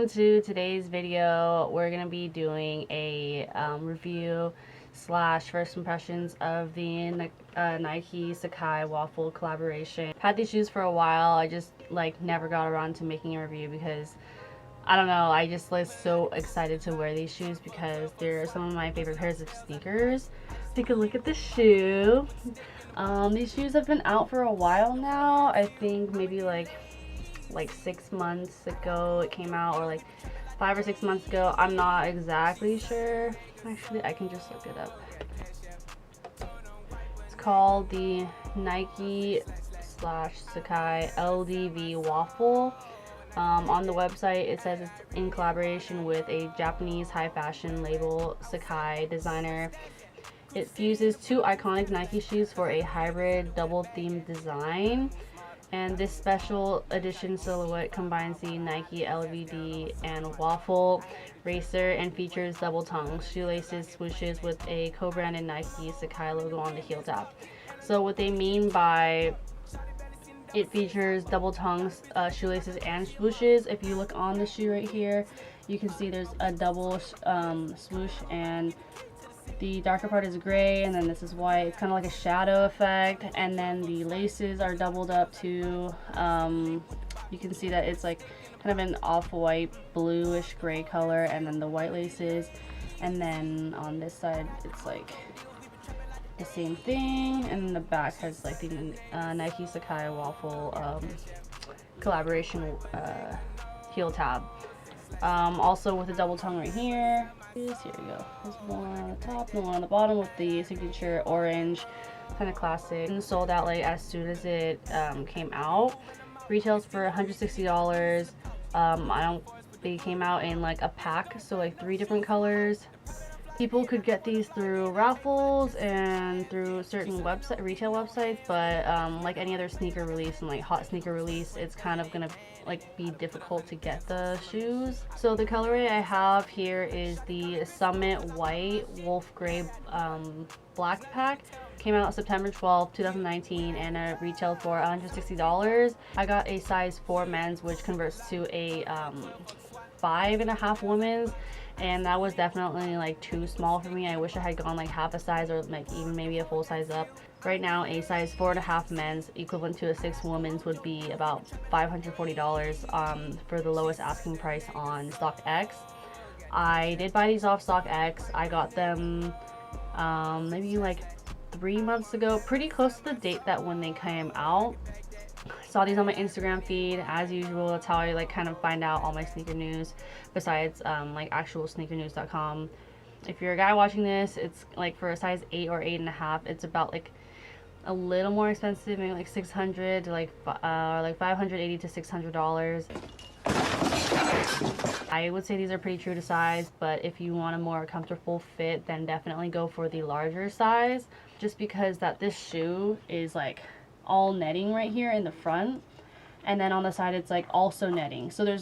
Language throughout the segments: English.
welcome to today's video. We're gonna be doing a review slash first impressions of the Nike Sacai waffle collaboration. Had these shoes for a while. I just like never got around to making a review because I don't know, I just was so excited to wear these shoes because they're some of my favorite pairs of sneakers. Take a look at the shoe. These shoes have been out for a while now. I think maybe like 6 months ago it came out, or like 5 or 6 months ago. I'm not exactly sure. Actually, I can just look it up. It's called the Nike slash Sacai LVD waffle. On the website it says it's in collaboration with a Japanese high fashion label, Sacai designer. It fuses two iconic Nike shoes for a hybrid double themed design. And this special edition silhouette combines the Nike LVD and waffle racer and features double tongue shoelaces swooshes with a co-branded Nike Sacai logo on the heel tab. So what they mean by it features double tongues, shoelaces and swooshes, if you look on the shoe right here, you can see there's a double swoosh, and the darker part is gray, and then this is white. It's kind of like a shadow effect, and then the laces are doubled up too. You can see that it's like kind of an off-white bluish gray color, and then the white laces, and then on this side it's like the same thing, and then the back has like the Nike Sacai waffle collaboration heel tab. Also with a double tongue right here. Here we go. There's one on the top and one on the bottom with the signature orange, kind of classic. And sold out like as soon as it came out. Retails for $160. They came out in like a pack, so like 3 different colors. People could get these through raffles and through certain retail websites, but like any other sneaker release and like hot sneaker release, it's kind of gonna like be difficult to get the shoes. So the colorway I have here is the Summit White Wolf Gray Black Pack. Came out September 12th, 2019, and it retailed for $160. I got a size 4 men's, which converts to a 5.5 women's, and that was definitely like too small for me. I wish I had gone like half a size, or like even maybe a full size up. Right now a size 4.5 men's equivalent to a 6 women's would be about $540 for the lowest asking price on StockX. I did buy these off StockX. I got them maybe like 3 months ago, pretty close to the date that when they came out. Saw these on my Instagram feed as usual. That's how I like kind of find out all my sneaker news, besides like actual sneakernews.com. If you're a guy watching this, it's like for a size 8 or 8.5, it's about like a little more expensive, maybe like $600 to like $580 to $600. I would say these are pretty true to size, but if you want a more comfortable fit, then definitely go for the larger size, just because that this shoe is like all netting right here in the front, and then on the side it's like also netting. So there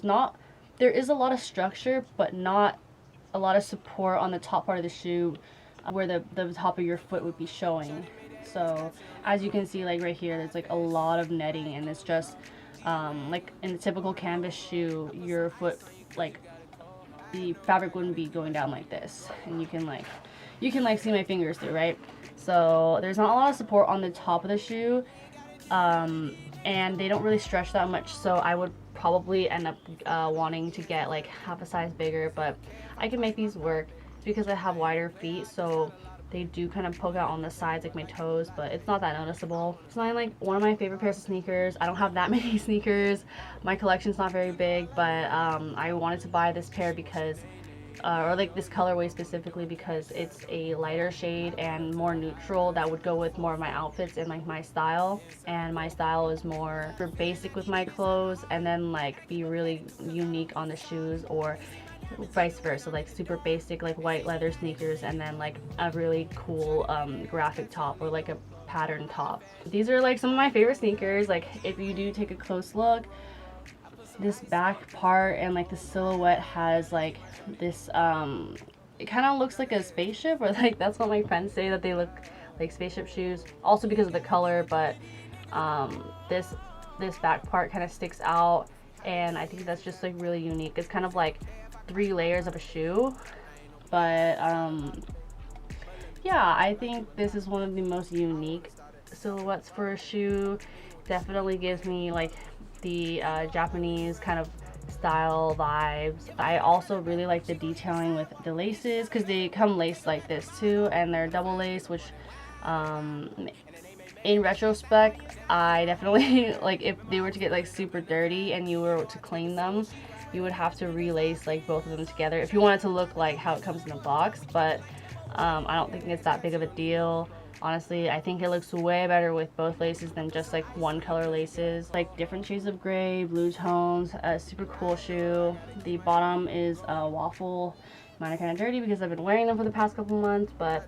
is a lot of structure, but not a lot of support on the top part of the shoe where the top of your foot would be showing. So as you can see, like right here, there's like a lot of netting, and it's just like in a typical canvas shoe, your foot, like the fabric wouldn't be going down like this, and you can see my fingers through, right? So there's not a lot of support on the top of the shoe, and they don't really stretch that much, so I would probably end up wanting to get like half a size bigger, but I can make these work because I have wider feet, so they do kind of poke out on the sides like my toes, but it's not that noticeable. It's not like one of my favorite pairs of sneakers. I don't have that many sneakers. My collection's not very big, but I wanted to buy this pair because or like this colorway specifically because it's a lighter shade and more neutral that would go with more of my outfits and like my style, and my style is more for basic with my clothes and then like be really unique on the shoes, or vice versa, like super basic like white leather sneakers and then like a really cool graphic top or like a pattern top. These are like some of my favorite sneakers. Like if you do take a close look, this back part and like the silhouette has like this it kind of looks like a spaceship, or like that's what my friends say, that they look like spaceship shoes, also because of the color, but this back part kind of sticks out and I think that's just like really unique. It's kind of like 3 layers of a shoe, but yeah, I think this is one of the most unique silhouettes for a shoe. Definitely gives me like the Japanese kind of style vibes. I also really like the detailing with the laces, because they come laced like this too, and they're double lace, which in retrospect, I definitely like, if they were to get like super dirty and you were to clean them, you would have to relace like both of them together if you want it to look like how it comes in the box. But I don't think it's that big of a deal. Honestly, I think it looks way better with both laces than just like one color laces. Like different shades of gray, blue tones, a super cool shoe. The bottom is a waffle. Mine are kind of dirty because I've been wearing them for the past couple months, but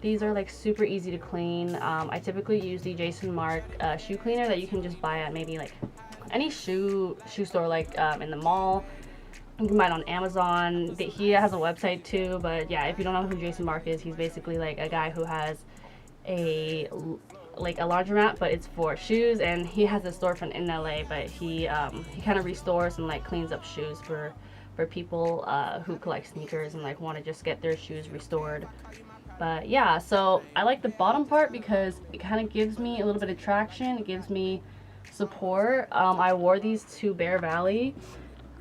these are like super easy to clean. I typically use the Jason Mark shoe cleaner that you can just buy at maybe like any shoe store, like in the mall. You can buy it on Amazon. He has a website too, but yeah, if you don't know who Jason Mark is, he's basically like a guy who has a laundromat, but it's for shoes, and he has a storefront in LA, but he kind of restores and like cleans up shoes for people who collect sneakers and like want to just get their shoes restored. But yeah, so I like the bottom part because it kind of gives me a little bit of traction. It gives me support. I wore these to Bear Valley,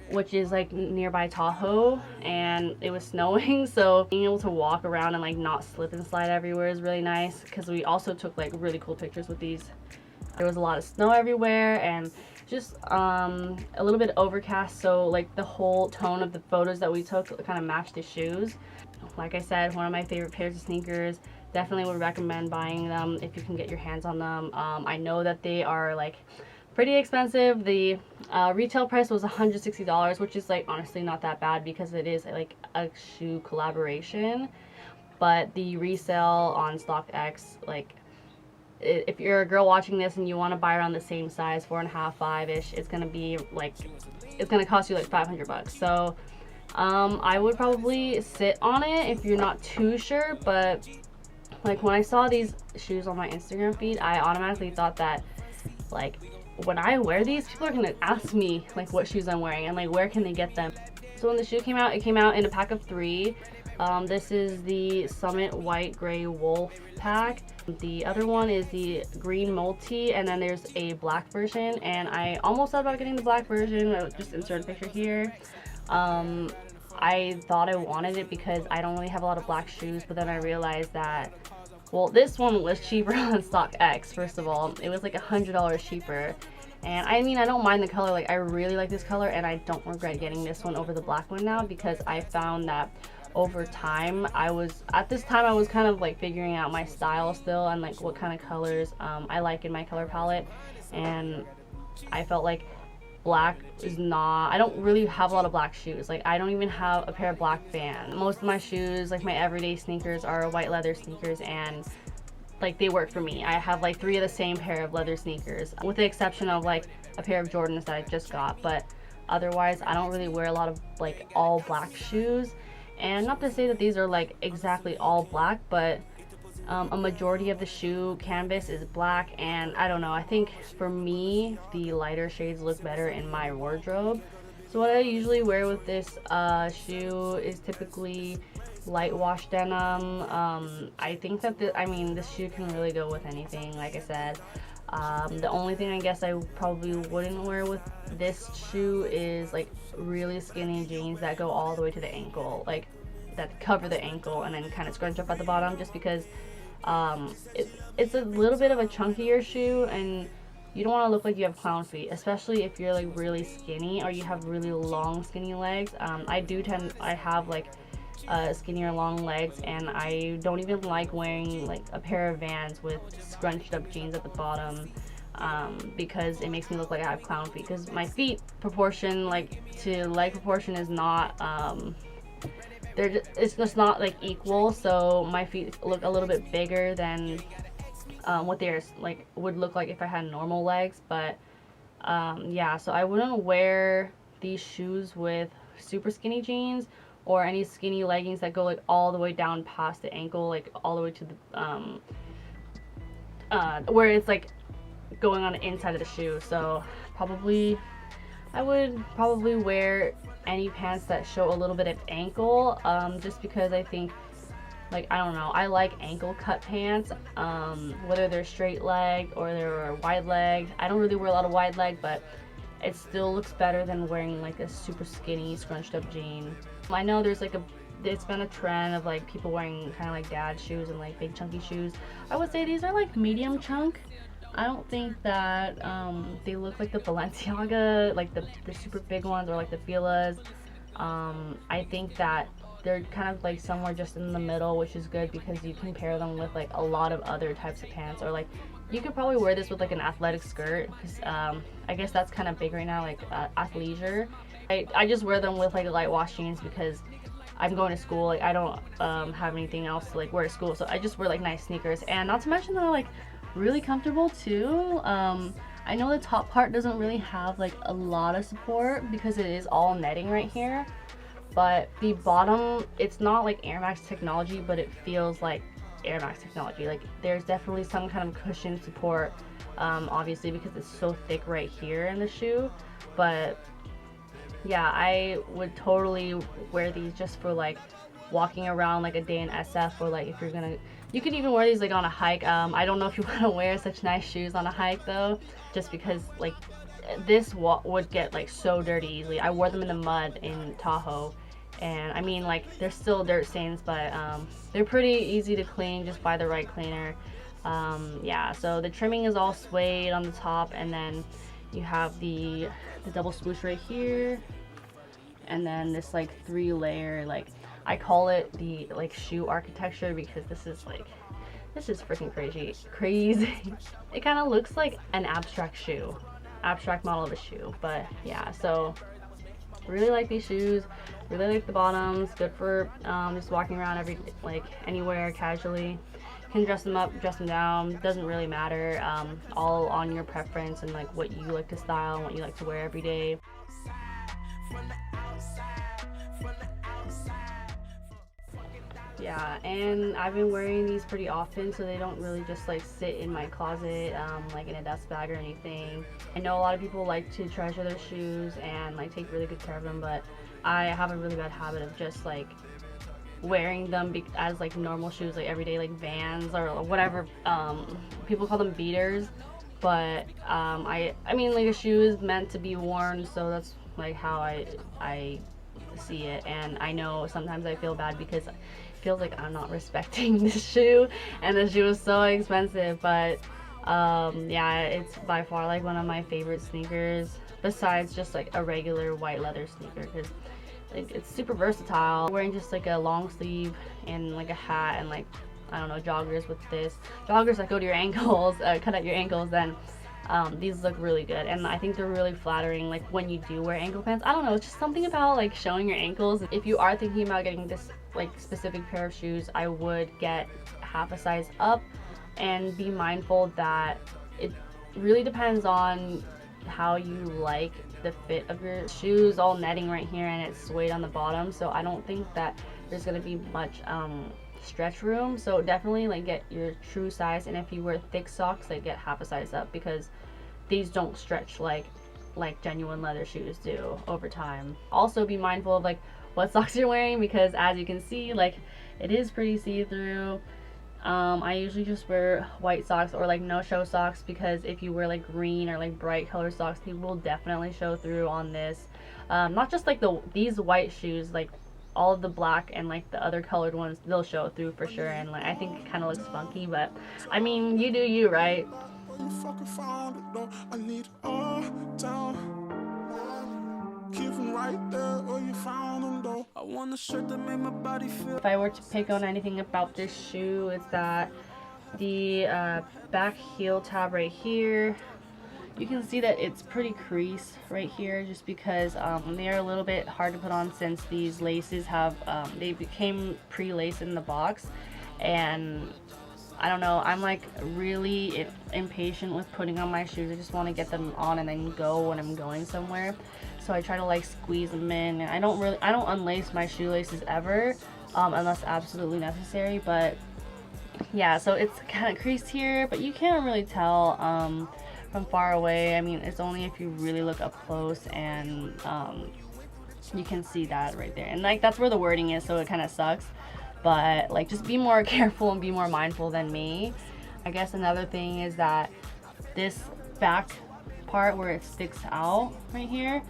which is like nearby Tahoe, and it was snowing, so being able to walk around and like not slip and slide everywhere is really nice, because we also took like really cool pictures with these. There was a lot of snow everywhere and just a little bit overcast, so like the whole tone of the photos that we took kind of matched the shoes. Like I said, one of my favorite pairs of sneakers. Definitely would recommend buying them if you can get your hands on them. I know that they are like pretty expensive. The retail price was $160, which is like honestly not that bad because it is like a shoe collaboration. But the resale on StockX, like if you're a girl watching this and you want to buy around the same size, 4.5, 5-ish, it's gonna be like, it's gonna cost you like $500. So I would probably sit on it if you're not too sure. But like when I saw these shoes on my Instagram feed, I automatically thought that like when I wear these, people are gonna ask me like what shoes I'm wearing and like where can they get them. So when the shoe came out, it came out in a pack of 3. This is the Summit White Gray Wolf pack. The other one is the green multi, and then there's a black version, and I almost thought about getting the black version. I'll just insert a picture here. I thought I wanted it because I don't really have a lot of black shoes, but then I realized that, well, this one was cheaper on StockX. First of all, it was like $100 cheaper, and I mean, I don't mind the color. Like, I really like this color, and I don't regret getting this one over the black one now, because I found that over time, at this time I was kind of like figuring out my style still, and like what kind of colors I like in my color palette, and I felt like black is not, I don't really have a lot of black shoes. Like, I don't even have a pair of black Vans. Most of my shoes, like my everyday sneakers, are white leather sneakers, and like they work for me. I have like 3 of the same pair of leather sneakers, with the exception of like a pair of Jordans that I just got. But otherwise, I don't really wear a lot of like all black shoes. And not to say that these are like exactly all black, but a majority of the shoe canvas is black, and I don't know, I think for me the lighter shades look better in my wardrobe. So what I usually wear with this shoe is typically light wash denim. I think that this shoe can really go with anything, like I said. The only thing I guess I probably wouldn't wear with this shoe is like really skinny jeans that go all the way to the ankle, like that cover the ankle and then kind of scrunch up at the bottom, just because it's a little bit of a chunkier shoe, and you don't want to look like you have clown feet, especially if you're like really skinny or you have really long skinny legs. I have like skinnier long legs, and I don't even like wearing like a pair of Vans with scrunched up jeans at the bottom, because it makes me look like I have clown feet, because my feet proportion, like to leg proportion, is not it's just not like equal. So my feet look a little bit bigger than what theirs like would look like if I had normal legs. But yeah, so I wouldn't wear these shoes with super skinny jeans or any skinny leggings that go like all the way down past the ankle, like all the way to the where it's like going on the inside of the shoe. So probably I would probably wear any pants that show a little bit of ankle, just because I think, like, I don't know, I like ankle cut pants, whether they're straight leg or they're wide leg. I don't really wear a lot of wide leg, but it still looks better than wearing like a super skinny scrunched up jean. I know there's like it's been a trend of like people wearing kind of like dad shoes and like big chunky shoes. I would say these are like medium chunk. I don't think that they look like the Balenciaga, like the super big ones, or like the Fila's. I think that they're kind of like somewhere just in the middle, which is good because you can pair them with like a lot of other types of pants, or like you could probably wear this with like an athletic skirt, because I guess that's kind of big right now, like athleisure. I just wear them with like light wash jeans because I'm going to school. Like, I don't have anything else to like wear to school, so I just wear like nice sneakers, and not to mention they're like really comfortable too. I know the top part doesn't really have like a lot of support because it is all netting right here, but the bottom, it's not like Air Max technology, but it feels like Air Max technology. Like, there's definitely some kind of cushion support, obviously because it's so thick right here in the shoe. But yeah, I would totally wear these just for like walking around like a day in SF, or like if you're gonna, you can even wear these like on a hike. I don't know if you want to wear such nice shoes on a hike though, just because like this would get like so dirty easily. I wore them in the mud in Tahoe, and I mean, like, there's still dirt stains, but they're pretty easy to clean just by the right cleaner. Yeah, so the trimming is all suede on the top, and then you have the double swoosh right here, and then this like 3-layer, like, I call it the like shoe architecture because this is freaking crazy. It kind of looks like an abstract model of a shoe. But yeah, so really like these shoes, really like the bottoms. Good for just walking around anywhere casually. You can dress them up, dress them down, doesn't really matter. All on your preference and like what you like to style and what you like to wear every day. Yeah, and I've been wearing these pretty often, so they don't really just like sit in my closet like in a dust bag or anything. I know a lot of people like to treasure their shoes and like take really good care of them, but I have a really bad habit of just like wearing them as like normal shoes, like everyday, like Vans or whatever. People call them beaters, but I mean, like, a shoe is meant to be worn, so that's like how I see it. And I know sometimes I feel bad because it feels like I'm not respecting this shoe, and the shoe is so expensive, but yeah, it's by far like one of my favorite sneakers besides just like a regular white leather sneaker, because like it's super versatile. Wearing just like a long sleeve and like a hat and like, I don't know, joggers with this, joggers that go to your ankles, cut at your ankles, then these look really good, and I think they're really flattering like when you do wear ankle pants. I don't know, it's just something about like showing your ankles. If you are thinking about getting this like specific pair of shoes, I would get half a size up, and be mindful that it really depends on how you like the fit of your shoes. All netting right here and it's suede on the bottom, so I don't think that there's gonna be much stretch room. So definitely like get your true size, and if you wear thick socks, like get half a size up, because these don't stretch like genuine leather shoes do over time. Also be mindful of like what socks you're wearing, because as you can see, like, it is pretty see-through. I usually just wear white socks or like no-show socks, because if you wear like green or like bright color socks, they will definitely show through on this. Not just like these white shoes, like all of the black and like the other colored ones, they'll show through for sure, and like I think it kind of looks funky, but I mean, you do you, right? If I were to pick on anything about this shoe, it's that the back heel tab right here, you can see that it's pretty creased right here, just because they are a little bit hard to put on, since these laces have they became pre-laced in the box, and I don't know, I'm like really impatient with putting on my shoes. I just want to get them on and then go when I'm going somewhere, so I try to like squeeze them in. I don't unlace my shoelaces ever unless absolutely necessary. But yeah, so it's kind of creased here, but you can't really tell from far away. I mean, it's only if you really look up close and you can see that right there. And like that's where the wording is, so it kind of sucks. But like just be more careful and be more mindful than me. I guess another thing is that this back part where it sticks out right here,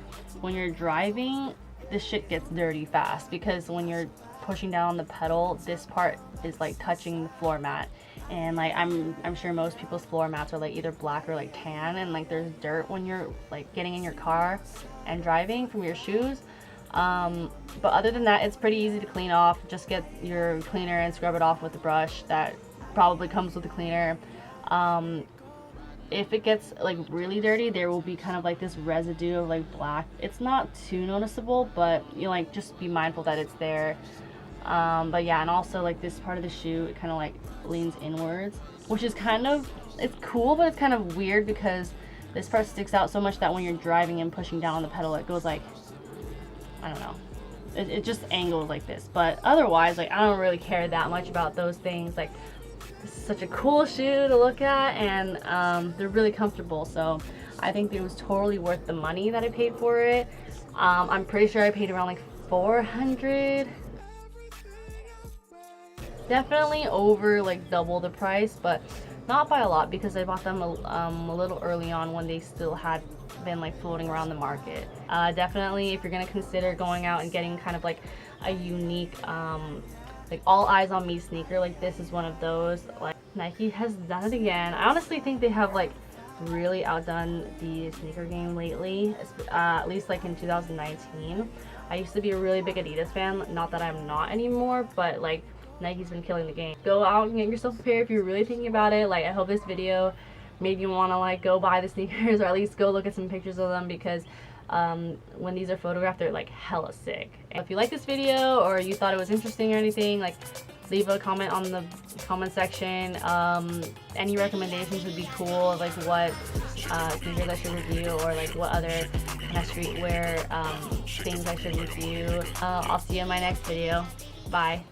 when you're driving, this shit gets dirty fast, because when you're pushing down on the pedal, this part is like touching the floor mat. And like I'm sure most people's floor mats are like either black or like tan, and like there's dirt when you're like getting in your car and driving from your shoes. But other than that, it's pretty easy to clean off. Just get your cleaner and scrub it off with the brush that probably comes with the cleaner. If it gets like really dirty, there will be kind of like this residue of like black. It's not too noticeable, but you like just be mindful that it's there. But yeah, and also like this part of the shoe, it kind of like leans inwards, which is kind of, it's cool, but it's kind of weird because this part sticks out so much that when you're driving and pushing down on the pedal, it goes like, I don't know, it just angles like this. But otherwise, like I don't really care that much about those things. Like this is such a cool shoe to look at, and they're really comfortable, so I think it was totally worth the money that I paid for it. I'm pretty sure I paid around like $400. Definitely over like double the price, but not by a lot, because I bought them a little early on when they still had been like floating around the market. Definitely, if you're gonna consider going out and getting kind of like a unique like all eyes on me sneaker, like this is one of those. Like Nike has done it again. I honestly think they have like really outdone the sneaker game lately, at least like in 2019. I used to be a really big Adidas fan, not that I'm not anymore, but like Nike's been killing the game. Go out and get yourself a pair if you're really thinking about it. Like I hope this video made you want to like go buy the sneakers, or at least go look at some pictures of them, because when these are photographed, they're like hella sick. And if you like this video or you thought it was interesting or anything, like leave a comment on the comment section. Any recommendations would be cool, of like what sneakers I should review, or like what other kind of streetwear things I should review. I'll see you in my next video. Bye.